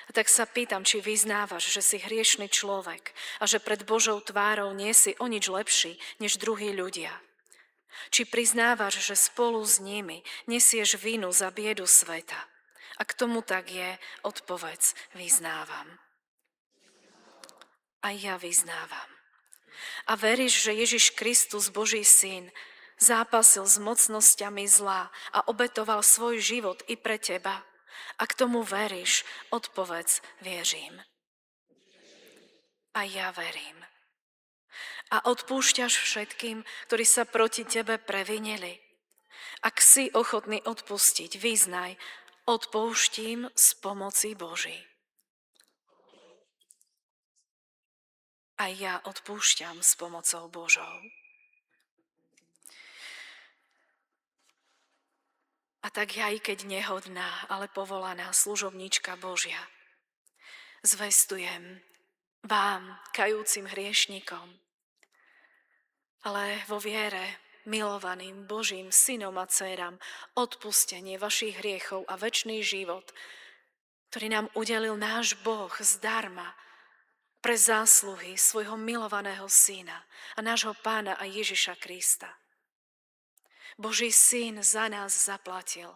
Speaker 2: A tak sa pýtam, či vyznávaš, že si hriešny človek a že pred Božou tvárou nie si o nič lepší než druhí ľudia. Či priznávaš, že spolu s nimi nesieš vinu za biedu sveta. Ak tomu tak je, odpovedz, vyznávam. A ja vyznávam. A veríš, že Ježiš Kristus, Boží syn, zápasil s mocnosťami zla a obetoval svoj život i pre teba. Ak tomu veríš, odpovedz, vierim. A ja verím. A odpúšťaš všetkým, ktorí sa proti tebe previnili. Ak si ochotný odpustiť, vyznaj, odpouštím z pomoci Boží. A ja odpúšťam s pomocou Božou. A tak ja, i keď nehodná, ale povolaná služobníčka Božia, zvestujem vám, kajúcim hriešnikom, ale vo viere milovaným Božím synom a dcéram odpustenie vašich hriechov a večný život, ktorý nám udelil náš Boh zdarma pre zásluhy svojho milovaného syna a nášho Pána a Ježiša Krista. Boží syn za nás zaplatil,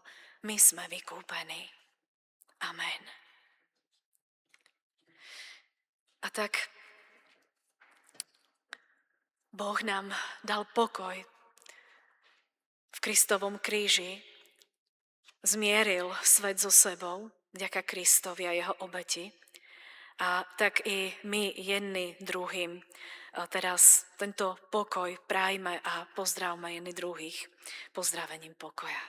Speaker 2: my sme vykúpení. Amen. A tak Boh nám dal pokoj v Kristovom kríži, zmieril svet so sebou vďaka Kristovi a jeho obeti. A tak i my jedni druhým teraz tento pokoj prajme a pozdravme jedni druhých pozdravením pokoja.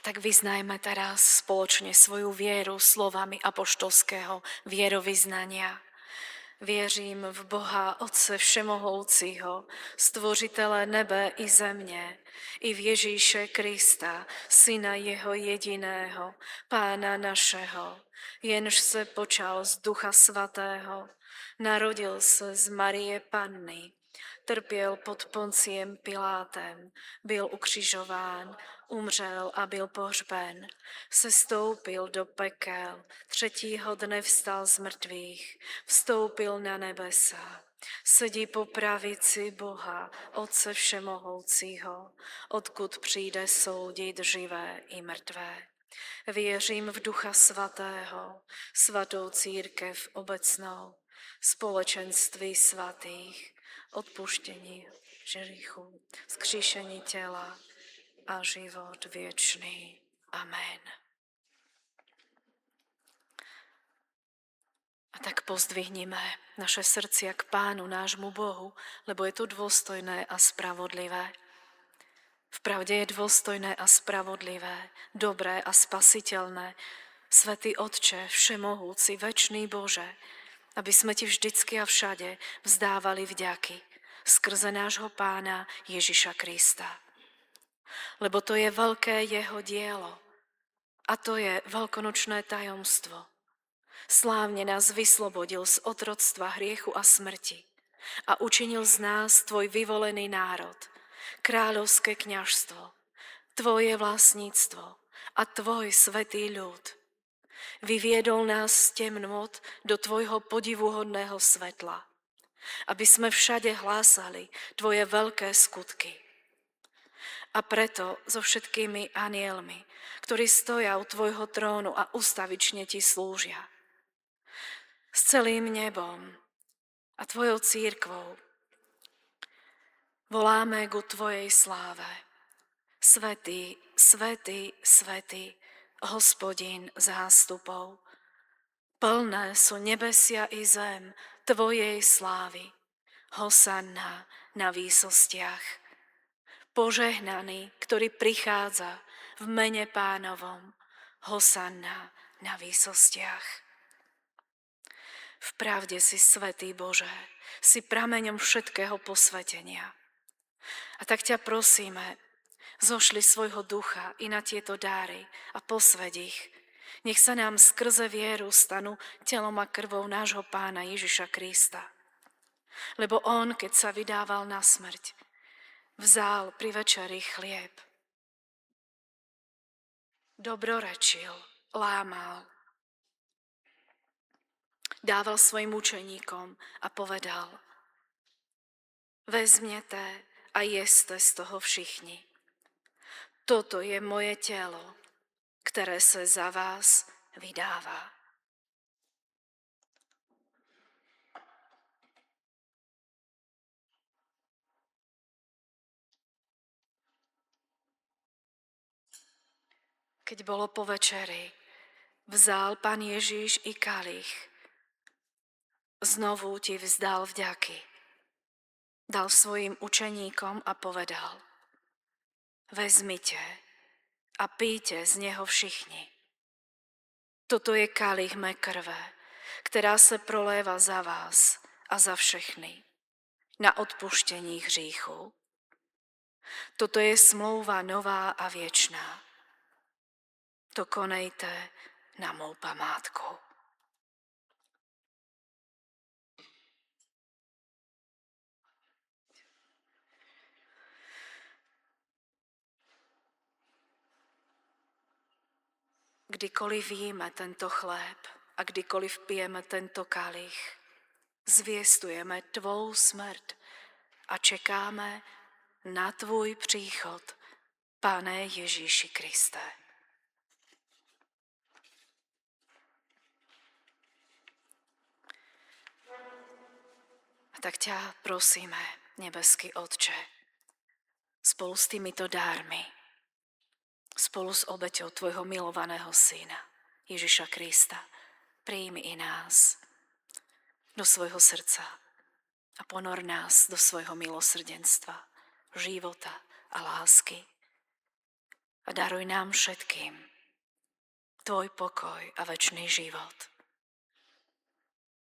Speaker 2: Tak vyznajme teraz spoločne svoju vieru slovami apoštolského vierovyznania. Věřím v Boha, Otce Všemohoucího, Stvořitele nebe i země, i v Ježíše Krista, Syna Jeho jediného, Pána našeho, jenž se počal z Ducha Svatého, narodil se z Marie Panny, trpěl pod Ponciem Pilátem, byl ukřižován, umřel a byl pohřben, sestoupil do pekel, třetího dne vstal z mrtvých, vstoupil na nebesa, sedí po pravici Boha, Otce Všemohoucího, odkud přijde soudit živé i mrtvé. Věřím v Ducha Svatého, svatou církev obecnou, společenství svatých, odpuštění hříchů, vzkříšení těla a život věčný. Amen. A tak pozdvihnime naše srdcia k Pánu, nášmu Bohu, lebo je to dôstojné a spravodlivé. Vpravde je dôstojné a spravodlivé, dobré a spasiteľné, Svätý Otče, všemohúci, večný Bože, aby sme Ti vždycky a všade vzdávali vďaky skrze nášho Pána Ježiša Krista. Lebo to je veľké jeho dielo a to je veľkonočné tajomstvo. Slávne nás vyslobodil z otroctva hriechu a smrti a učinil z nás Tvoj vyvolený národ, kráľovské kňazstvo, Tvoje vlastníctvo a Tvoj svätý ľud. Vyviedol nás z temnôt do tvojho podivuhodného svetla, aby sme všade hlásali tvoje veľké skutky. A preto so všetkými anielmi, ktorí stoja u tvojho trónu a ustavične ti slúžia, s celým nebom a tvojou církvou voláme ku tvojej sláve. Svätý, svätý, svätý, Hospodin zástupov. Plné sú nebesia i zem tvojej slávy. Hosanna na výsostiach. Požehnaný, ktorý prichádza v mene Pánovom. Hosanna na výsostiach. Vpravde si svätý Bože, si prameňom všetkého posvetenia. A tak ťa prosíme, zošli svojho ducha i na tieto dáry a posväť ich. Nech sa nám skrze vieru stanú telom a krvou nášho Pána Ježiša Krista. Lebo on, keď sa vydával na smrť, vzal pri večeri chlieb. Dobrorečil, lámal. Dával svojim učeníkom a povedal: vezmete a jeste z toho všichni. Toto je moje telo, ktoré sa za vás vydáva. Keď bolo po večeri, vzal Pán Ježiš i kalich. Znovu ti vzdal vďaky. Dal svojim učeníkom a povedal: vezmite a píte z neho všichni. Toto je kalich mé krve, ktorá sa proléva za vás a za všechny na odpuštení hříchu. Toto je smlouva nová a viečná. To konejte na mou památku. Kdykoliv jíme tento chléb a kdykoliv pijeme tento kalich, zvěstujeme tvou smrt a čekáme na tvůj příchod, Pane Ježíši Kriste. A tak ťa prosíme, nebeský Otče, spolu s týmito dármi, spolu s obeťou tvojho milovaného syna, Ježiša Krista, príjmi i nás do svojho srdca a ponor nás do svojho milosrdenstva, života a lásky. A daruj nám všetkým tvoj pokoj a večný život.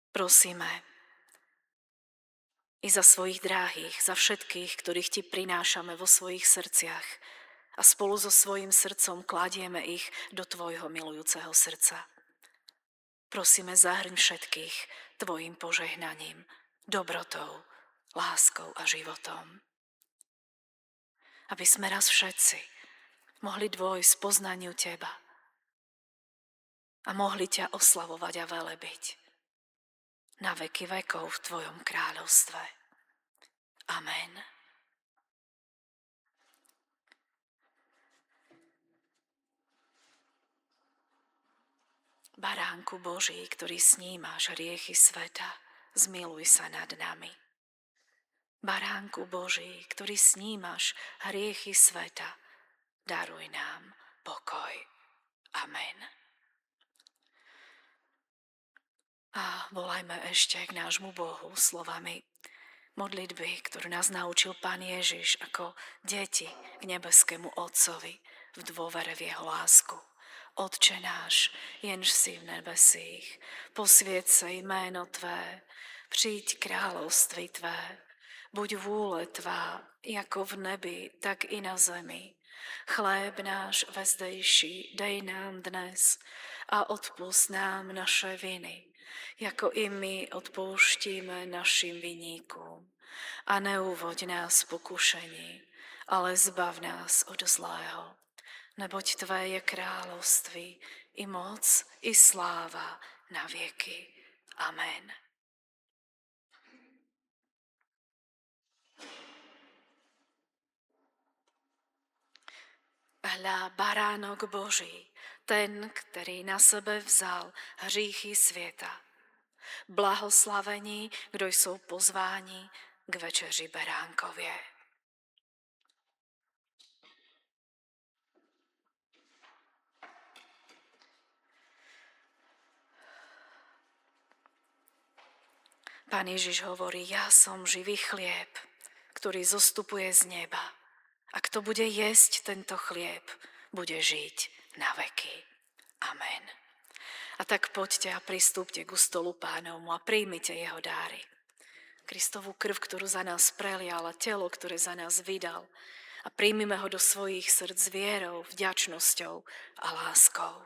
Speaker 2: Prosíme i za svojich dráhých, za všetkých, ktorých ti prinášame vo svojich srdciach a spolu so svojím srdcom kladieme ich do tvojho milujúceho srdca. Prosíme, zahrň všetkých tvojim požehnaním, dobrotou, láskou a životom. Aby sme raz všetci mohli dôjsť spoznaniu teba a mohli ťa oslavovať a velebiť na veky vekov v tvojom kráľovstve. Amen. Baránku Boží, ktorý snímaš hriechy sveta, zmiluj sa nad nami. Baránku Boží, ktorý snímaš hriechy sveta, daruj nám pokoj. Amen. A volajme ešte k nášmu Bohu slovami modlitby, ktorú nás naučil Pán Ježiš ako deti k nebeskému Otcovi v dôvere v jeho lásku. Otče náš, jenž si v nebesích, posvied sa jméno Tvé, přijď kráľovství Tvé, buď vôle Tvá, jako v nebi, tak i na zemi. Chléb náš vezdejší dej nám dnes a odpusť nám naše viny, jako i my odpouštíme našim viníkům. A neuvoď nás pokušení, ale zbav nás od zlého. neboť Tvé je kráľovství, i moc, i sláva na vieky. Amen. Hľa, baránok Boží, ten, ktorý na sebe vzal hříchy sveta. Blahoslavení, kdo jsou pozváni k večeři beránkově. Pán Ježiš hovorí, ja som živý chlieb, ktorý zostupuje z neba. A kto bude jesť tento chlieb, bude žiť na veky. Amen. A tak poďte a pristúpte ku stolu Pánovmu a príjmite jeho dáry. Kristovú krv, ktorú za nás prelial, a telo, ktoré za nás vydal. A príjmime ho do svojich srdc s vierou, vďačnosťou a láskou.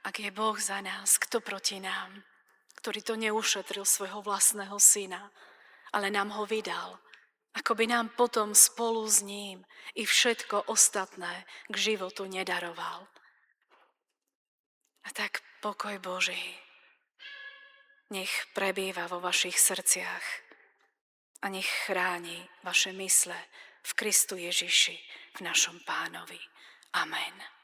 Speaker 2: Ak je Boh za nás, kto proti nám, ktorý to neušetril svojho vlastného syna, ale nám ho vydal, ako by nám potom spolu s ním i všetko ostatné k životu nedaroval. A tak pokoj Boží nech prebýva vo vašich srdciach a nech chráni vaše mysle v Kristu Ježiši, v našom Pánovi. Amen.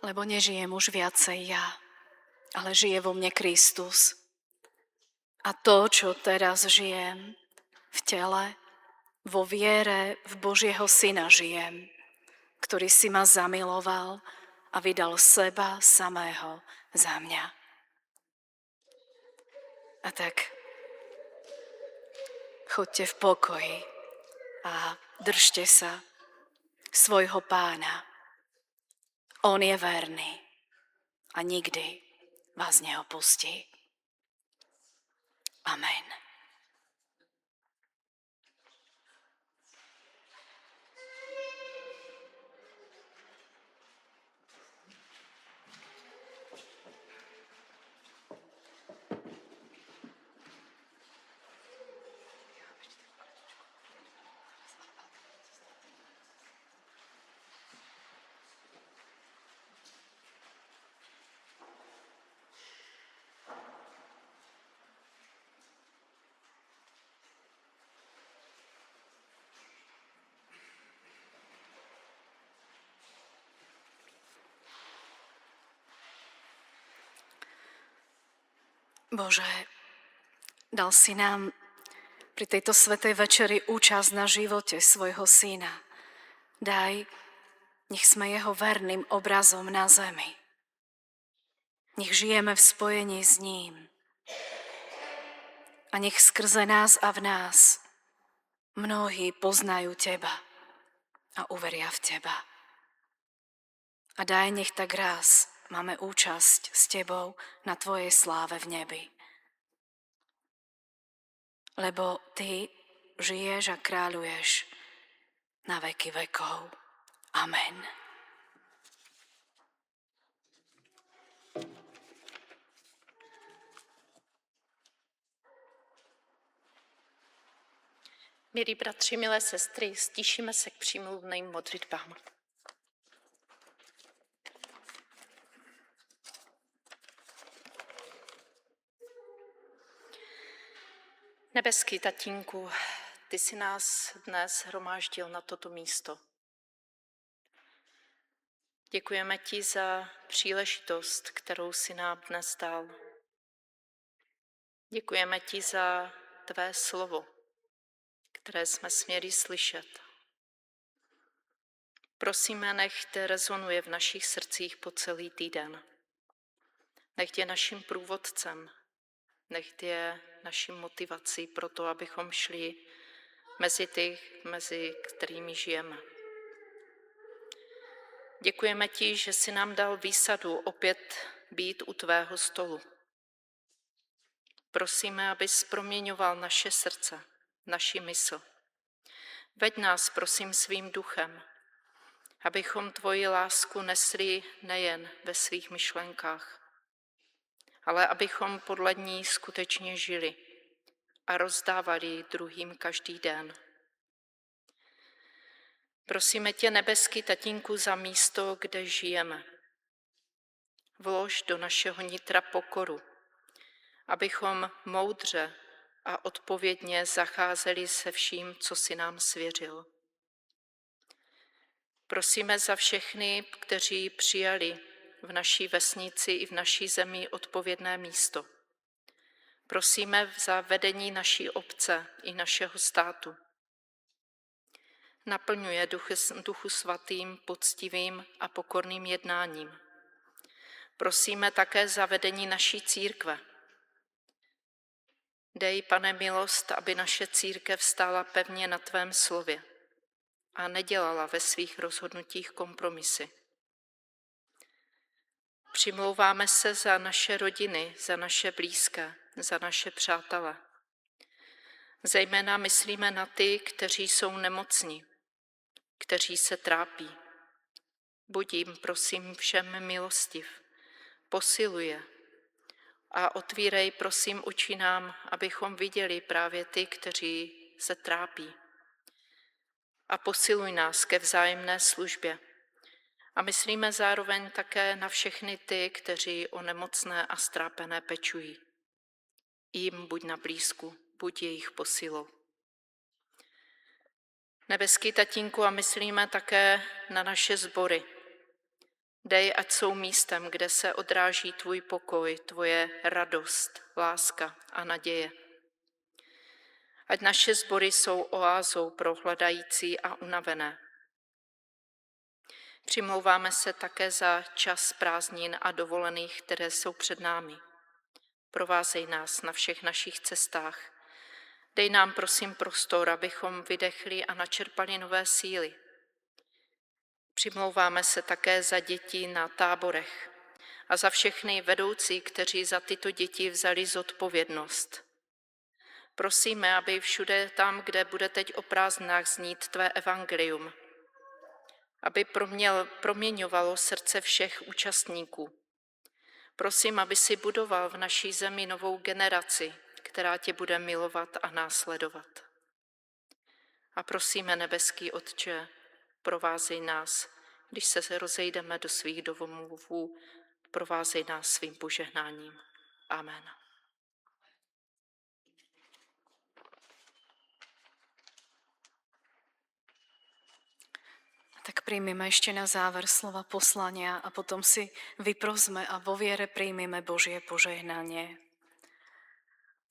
Speaker 2: lebo nežijem už viacej ja, ale žije vo mne Kristus. A to, čo teraz žijem v tele, vo viere v Božieho Syna žijem, ktorý si ma zamiloval a vydal seba samého za mňa. A tak choďte v pokoji a držte sa svojho Pána. On je verný a nikdy vás neopustí. Amen. Bože, dal si nám pri tejto svätej večeri účasť na živote svojho Syna. Daj, nech sme jeho verným obrazom na zemi. Nech žijeme v spojení s ním. A nech skrze nás a v nás mnohí poznajú Teba a uveria v Teba. A daj, nech tak raz máme účasť s Tebou na Tvojej sláve v nebi. Lebo Ty žiješ a kráľuješ na veky vekov. Amen.
Speaker 1: Milí bratři, milé sestry, stišíme se k přímluvným modlitbám. Nebeský tatínku, ty jsi nás dnes hromáždil na toto místo. Děkujeme ti za příležitost, kterou si nám dnes dal. Děkujeme ti za tvé slovo, které jsme směli slyšet. Prosíme, nech te rezonuje v našich srdcích po celý týden. Nech je naším průvodcem, nech je naší motivací pro to, abychom šli mezi kterými žijeme. Děkujeme ti, že jsi nám dal výsadu opět být u tvého stolu. Prosíme, abys proměňoval naše srdce, naši mysl. Veď nás, prosím, svým duchem, abychom tvoji lásku nesli nejen ve svých myšlenkách, ale abychom podle ní skutečně žili a rozdávali ji druhým každý den. Prosíme tě, nebeský tatínku, za místo, kde žijeme. Vlož do našeho nitra pokoru, abychom moudře a odpovědně zacházeli se vším, co si nám svěřil. Prosíme za všechny, kteří přijali v naší vesnici i v naší zemi odpovědné místo. Prosíme za vedení naší obce i našeho státu. Naplňuje Duchu Svatým poctivým a pokorným jednáním. Prosíme také za vedení naší církve. Dej, Pane, milost, aby naše církev stála pevně na tvém slově a nedělala ve svých rozhodnutích kompromisy. Přimlouváme se za naše rodiny, za naše blízké, za naše přátele. Zejména myslíme na ty, kteří jsou nemocní, kteří se trápí. Buď jim, prosím, všem milostiv, posiluje a otvírej, prosím, oči nám, abychom viděli právě ty, kteří se trápí. A posiluj nás ke vzájemné službě. A myslíme zároveň také na všechny ty, kteří o nemocné a strápené pečují. Jím buď na blízku, buď jejich posilou. Nebeský tatínku, a myslíme také na naše sbory. Dej, ať jsou místem, kde se odráží tvůj pokoj, tvoje radost, láska a naděje. Ať naše sbory jsou oázou pro hledající a unavené. Přimlouváme se také za čas prázdnin a dovolených, které jsou před námi. Provázej nás na všech našich cestách. Dej nám prosím prostor, abychom vydechli a načerpali nové síly. Přimlouváme se také za děti na táborech a za všechny vedoucí, kteří za tyto děti vzali zodpovědnost. Prosíme, aby všude tam, kde bude teď o prázdninách znít tvé evangelium, aby proměňovalo srdce všech účastníků. Prosím, aby si budoval v naší zemi novou generaci, která tě bude milovat a následovat. A prosíme, nebeský Otče, provázej nás, když se rozejdeme do svých domovů, provázej nás svým požehnáním. Amen.
Speaker 2: Tak príjmime ešte na záver slova poslania a potom si vyprosme a vo viere príjmime Božie požehnanie.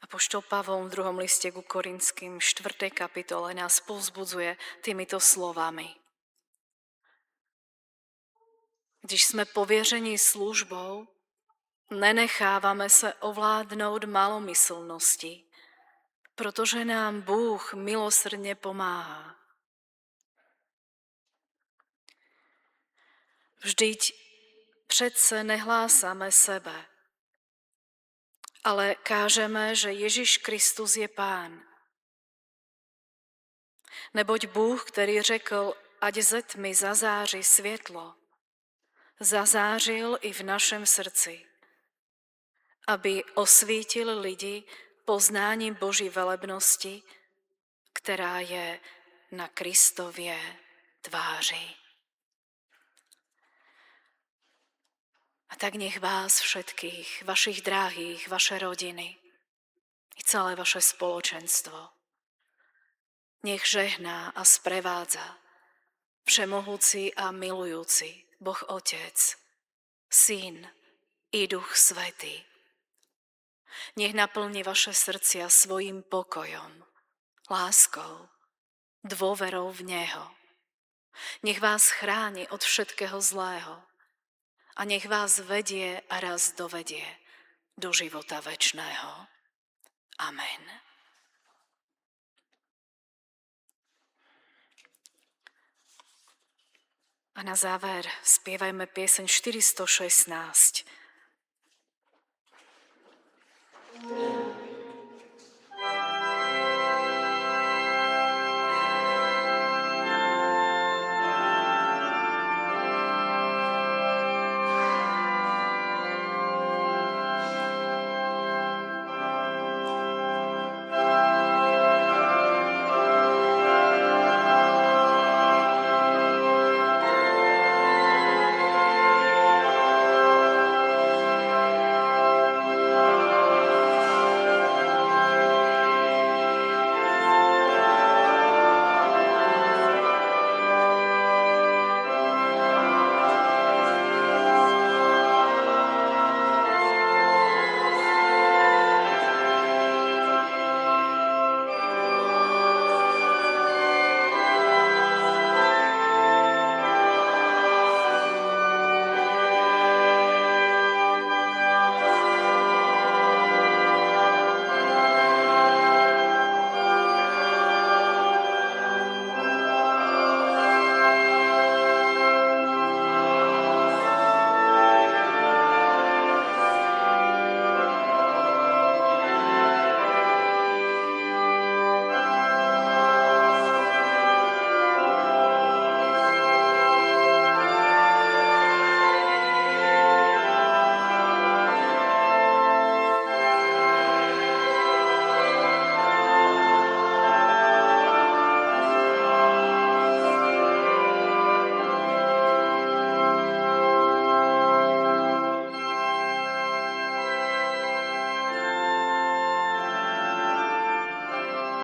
Speaker 2: Apoštol Pavol v 2. liste ku Korinským 4. kapitole nás povzbudzuje týmito slovami. Když sme pověření službou, nenechávame se ovládnout malomyslnosti, protože nám Bůh milosrdně pomáhá. Vždyť přece nehlásáme sebe, ale kážeme, že Ježíš Kristus je Pán. Neboť Bůh, který řekl, ať ze tmy zazáří světlo, zazářil i v našem srdci, aby osvítil lidi poznáním Boží velebnosti, která je na Kristově tváři. A tak nech vás všetkých, vašich drahých, vaše rodiny i celé vaše spoločenstvo nech žehná a sprevádza všemohúci a milujúci Boh Otec, Syn i Duch Svätý. Nech naplní vaše srdcia svojím pokojom, láskou, dôverou v Neho. Nech vás chráni od všetkého zlého a nech vás vedie a raz dovedie do života večného. Amen. A na záver spievajme pieseň 416.